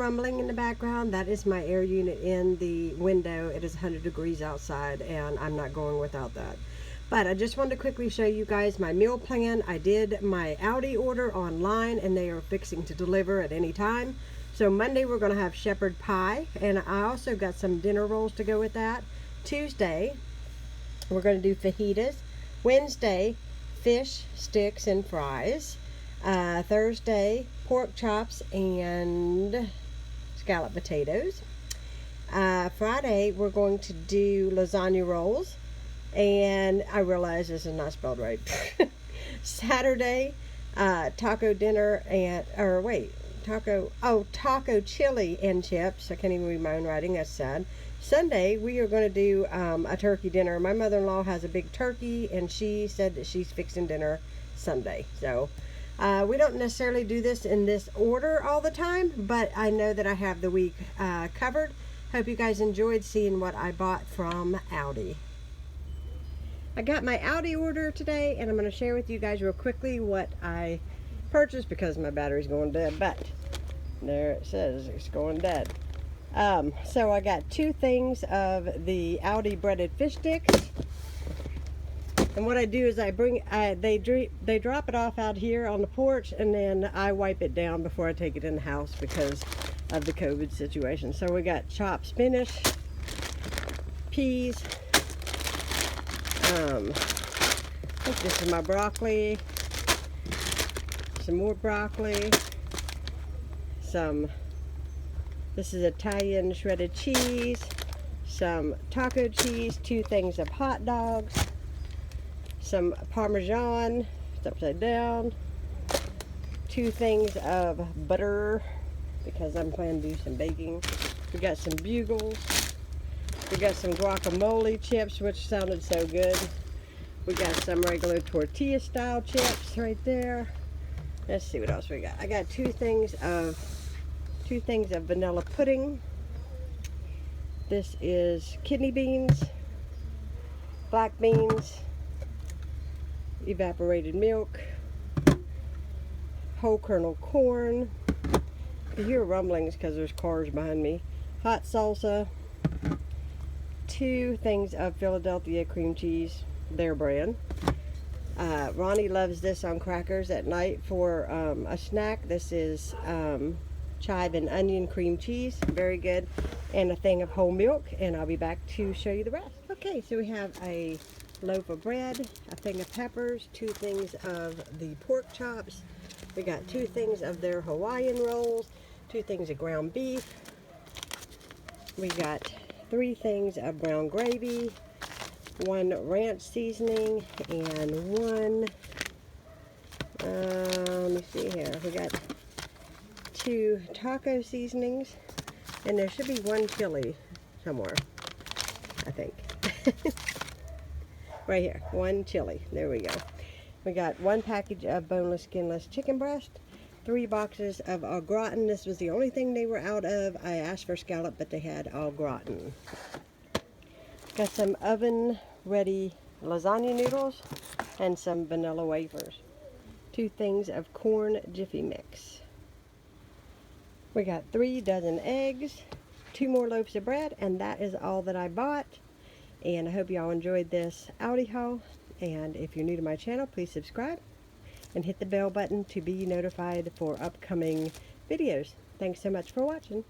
rumbling in the background, that is my air unit in the window. It is 100 degrees outside and I'm not going without that. But I just wanted to quickly show you guys my meal plan. I did my Aldi order online and they are fixing to deliver at any time. So Monday we're going to have shepherd pie, and I also got some dinner rolls to go with that. Tuesday we're going to do fajitas. Wednesday, fish sticks and fries. Thursday, pork chops and scalloped potatoes. Friday we're going to do lasagna rolls. And I realize this is not spelled right. Saturday, taco dinner taco chili and chips. I can't even read my own writing, that's sad. Sunday, we are going to do a turkey dinner. My mother-in-law has a big turkey, and she said that she's fixing dinner Sunday. So, we don't necessarily do this in this order all the time, but I know that I have the week covered. Hope you guys enjoyed seeing what I bought from Aldi. I got my Aldi order today, and I'm going to share with you guys real quickly what I purchased because my battery's going dead. But there it says it's going dead. So I got 2 things of the Aldi breaded fish sticks. And what I do is they drop it off out here on the porch, and then I wipe it down before I take it in the house because of the COVID situation. So we got chopped spinach, peas. I think this is my broccoli, some more broccoli, this is Italian shredded cheese, some taco cheese, 2 things of hot dogs, some Parmesan, it's upside down, 2 things of butter, because I'm planning to do some baking. We got some bugles. We got some guacamole chips, which sounded so good. We got some regular tortilla style chips right there. Let's see what else we got. I got 2 things of vanilla pudding. This is kidney beans, black beans, evaporated milk, whole kernel corn. You hear rumblings because there's cars behind me. Hot salsa. 2 things of Philadelphia cream cheese, their brand. Ronnie loves this on crackers at night for a snack. This is chive and onion cream cheese, very good, and a thing of whole milk, and I'll be back to show you the rest. Okay, so we have a loaf of bread, a thing of peppers, 2 things of the pork chops. We got 2 things of their Hawaiian rolls, 2 things of ground beef. We got 3 things of brown gravy, 1 ranch seasoning, and 1, let me see here, we got 2 taco seasonings, and there should be 1 chili somewhere, I think. Right here, 1 chili, there we go. We got 1 package of boneless, skinless chicken breast, 3 boxes of au gratin. This was the only thing they were out of. I asked for scallop, but they had au gratin. Got some oven ready lasagna noodles and some vanilla wafers. 2 things of corn jiffy mix. We got 3 dozen eggs, 2 more loaves of bread, and that is all that I bought. And I hope y'all enjoyed this Aldi haul. And if you're new to my channel, please subscribe and hit the bell button to be notified for upcoming videos. Thanks so much for watching.